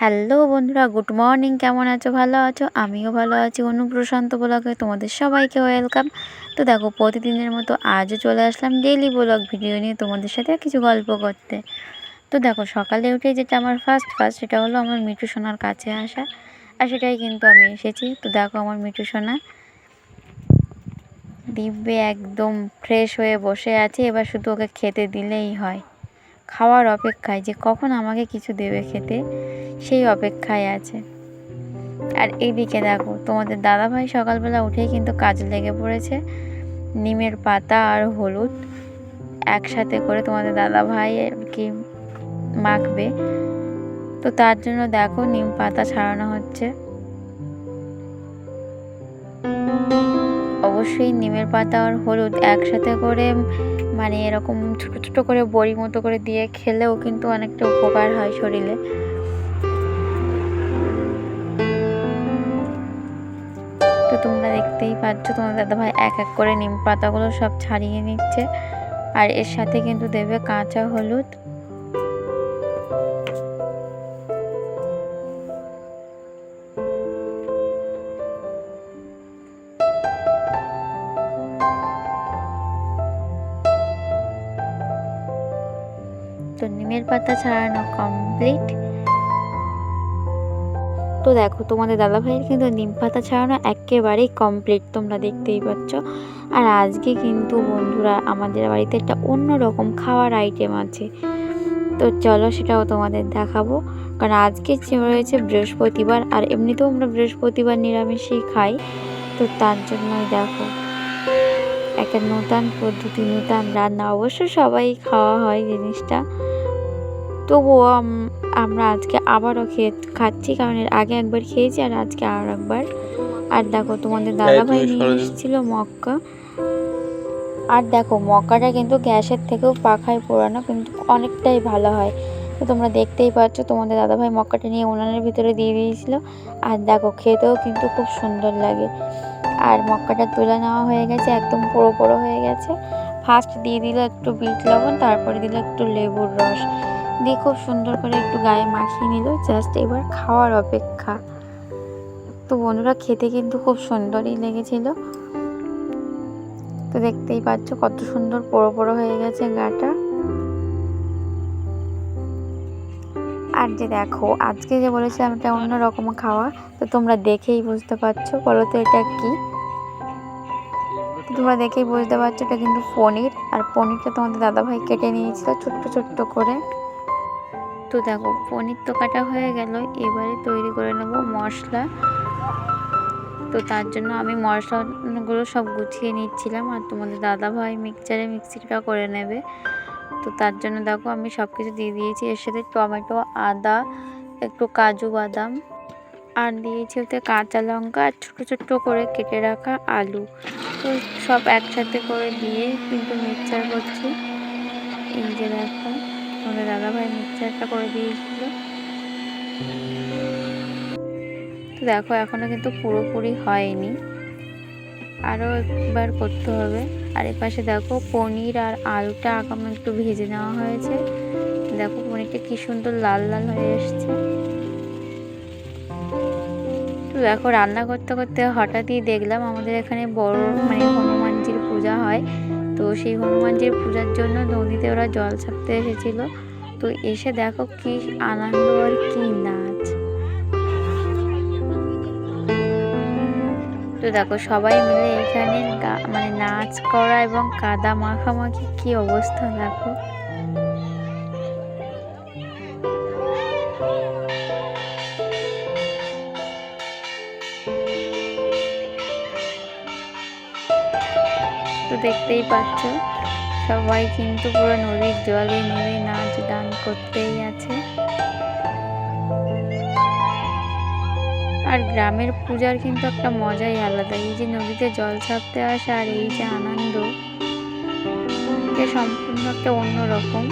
Hello বন্ধুরা, good morning. কেমন আছো? ভালো আছো? আমিও ভালো আছি। অনুপ্রশান্ত ব্লগে তোমাদের সবাইকে ওয়েলকাম। তো দেখো, প্রতিদিনের মতো আজও চলে আসলাম ডেইলি ব্লগ ভিডিও নিয়ে তোমাদের সাথে কিছু গল্প করতে। তো দেখো, সকালে উঠে যেটা আমার ফার্স্ট কাজ সেটা হলো আমার মিঠু সোনার কাছে আসা, আর সেটাই কিন্তু আমি এসেছি। তো দেখো, আমার মিঠু সোনা দিব্যে একদম ফ্রেশ হয়ে বসে আছে। এবার শুধু ওকে খেতে দিলেই হয়। খাওয়ার অপেক্ষায়, যে কখন আমাকে কিছু দেবে খেতে, সেই অপেক্ষায় আছে। আর এইদিকে দেখো, তোমাদের দাদাভাই সকালবেলা উঠেই কিন্তু কাজে লেগে পড়েছে। নিমের পাতা আর হলুদ একসাথে করে তোমাদের দাদাভাই আর কি মাখবে। তো তার জন্য দেখো, নিম পাতা ছাড়ানো হচ্ছে। অবশ্যই নিমের পাতা আর হলুদ একসাথে করে মানে এরকম ছোট ছোট করে বড়ি মতো করে দিয়ে খেলেও কিন্তু অনেকটা উপকার হয় শরীরে। তো তোমরা দেখতেই পাচ্ছ, তোমার দাদাভাই এক এক করে নিম পাতাগুলো সব ছাড়িয়ে নিচ্ছে, আর এর সাথে কিন্তু দেবে কাঁচা হলুদ। তো নিমের পাতা ছাড়ানো কমপ্লিট। তো দেখো, তোমাদের দাদাভাইয়ের কিন্তু নিম পাতা ছাড়ানো একেবারেই কমপ্লিট, তোমরা দেখতেই পাচ্ছ। আর আজকে কিন্তু বন্ধুরা আমাদের বাড়িতে একটা অন্যরকম খাওয়ার আইটেম আছে। তো চলো, সেটাও তোমাদের দেখাবো। কারণ আজকে রয়েছে বৃহস্পতিবার, আর এমনিতেও আমরা বৃহস্পতিবার নিরামিষই খাই। তো তার জন্যই দেখো, একটা নতুন পদ্ধতি, নতুন রান্না। অবশ্য সবাই খাওয়া হয় জিনিসটা, তবুও আমরা আজকে আবারও খাচ্ছি, কারণ এর আগে একবার খেয়েছি আর আজকে আর একবার। আর দেখো, তোমাদের দাদাভাই নিয়ে এসেছিল মক্কা। আর দেখো, মক্কাটা কিন্তু গ্যাসের থেকেও পাখায় পোড়ানো কিন্তু অনেকটাই ভালো হয়। তো তোমরা দেখতেই পাচ্ছ, তোমাদের দাদাভাই মক্কাটা নিয়ে উনানের ভিতরে দিয়ে দিয়েছিল। আর দেখো, খেতেও কিন্তু খুব সুন্দর লাগে। আর মক্কাটা তুলে নেওয়া হয়ে গেছে, একদম পোড়ো পোড়ো হয়ে গেছে। ফার্স্ট দিয়ে দিল একটু বিট লবণ, তারপরে দিল একটু লেবুর রস দিয়ে খুব সুন্দর করে একটু গায়ে মাখিয়ে নিল। জাস্ট এবার খাওয়ার অপেক্ষা। তো বন্ধুরা, খেতে কিন্তু খুব সুন্দরই লেগেছিল। তো দেখতেই পাচ্ছ কত সুন্দর পোড়ো পোড়ো হয়ে গেছে গাটা। আর যে দেখো, আজকে যে বলেছিলাম এটা অন্যরকম খাওয়া, তো তোমরা দেখেই বুঝতে পারছো। বলো তো এটা কি? তোমরা দেখেই বুঝতে পারছো, এটা কিন্তু পনির। আর পনিরটা তোমাদের দাদাভাই কেটে নিয়েছিল ছোট্ট ছোট্ট করে। তো দেখো, পনির তো কাটা হয়ে গেল, এবারে তৈরি করে নেব মশলা। তো তার জন্য আমি মশলাগুলো সব গুছিয়ে নিচ্ছিলাম, আর তোমাদের দাদাভাই মিক্সিটা করে নেবে। তো তার জন্য দেখো, আমি সব কিছু দিয়ে দিয়েছি। এর সাথে টমেটো, আদা, একটু কাজু বাদাম, আর দিয়েছি ওতে কাঁচা লঙ্কা আর ছোটো ছোট্টো করে কেটে রাখা আলু। তো সব একসাথে করে দিয়ে কিন্তু মিক্সচার করছি। এই যে দেখো, তোমাদের দাদাভাই মিক্সচারটা করে দিয়েছিল। তো দেখো, এখনো কিন্তু পুরোপুরি হয়নি, আরও একবার করতে হবে। আর এপাশে দেখো, পনির আর আলুটা আগাম একটু ভেজে নেওয়া হয়েছে। দেখো, পনিরটা কি সুন্দর লাল লাল হয়ে এসছে। তো দেখো, রান্না করতে করতে হঠাৎই দেখলাম আমাদের এখানে বড় হনুমানজির পূজা হয়। তো সেই হনুমানজির পূজার জন্য নদীতে ওরা জল ছাপতে এসেছিলো। তো এসে দেখো কি আনন্দ আর কি নাচ। তো দেখো, সবাই মিলে এখানে নাচ করা এবং কাদা মাখামাখি, কি অবস্থা দেখো। তো দেখতেই পাচ্ছ, সবাই কিন্তু পুরো নদীর জলে নেমে নাচ গান করতেই আছে। আর গ্রামের পূজার কিন্তু একটা মজাই আলাদা। এই যে নদীতে জল ছাপতে আসা আর এই যে আনন্দ, এটা সম্পূর্ণ একটা অন্যরকম।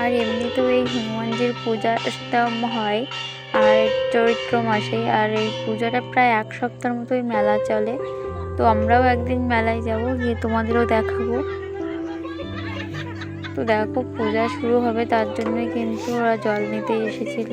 আর এমনিতেও এই হনুমানজির পূজাটা হয় আর চৈত্র মাসে, আর এই পূজাটা প্রায় এক সপ্তাহের মতোই মেলা চলে। তো আমরাও একদিন মেলায় যাব, গিয়ে তোমাদেরও দেখাবো। তো দেখো পূজা শুরু হবে, তার জন্য কিন্তু ওরা জল নিতে এসেছিল।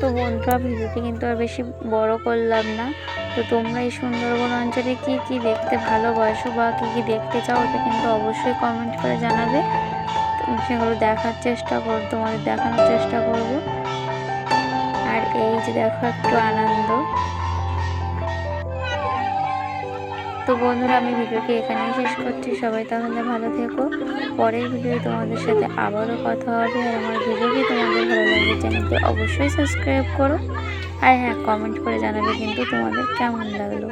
তো বন্ধুরা ভিডিওটি কিন্তু আর বেশি বড় করলাম না। তো তোমরা এই সুন্দরবন অঞ্চলে কি কি দেখতে ভালোবাসো বা কি কি দেখতে চাও, ওটা কিন্তু অবশ্যই কমেন্ট করে জানাবে। সেগুলো দেখার চেষ্টা করব, তোমাদের দেখানোর চেষ্টা করব। আর এই যে দেখো একটু আনন্দ। তো বন্ধুরা আমি ভিডিওটি এখানেই শেষ করছি। সবাই তাহলে ভালো থেকো। পরের ভিডিও তোমাদের সাথে আবারও কথা হবে। আর আমার ভিডিওটি তোমাদের ভালো লাগলে চ্যানেলটি অবশ্যই সাবস্ক্রাইব করো। আর হ্যাঁ, কমেন্ট করে জানাবে কিন্তু তোমাদের কেমন লাগলো।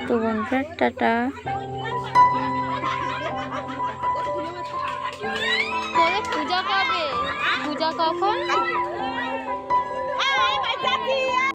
তো বন্ধুরা টাটা। পূজা কবে? পূজা কখন?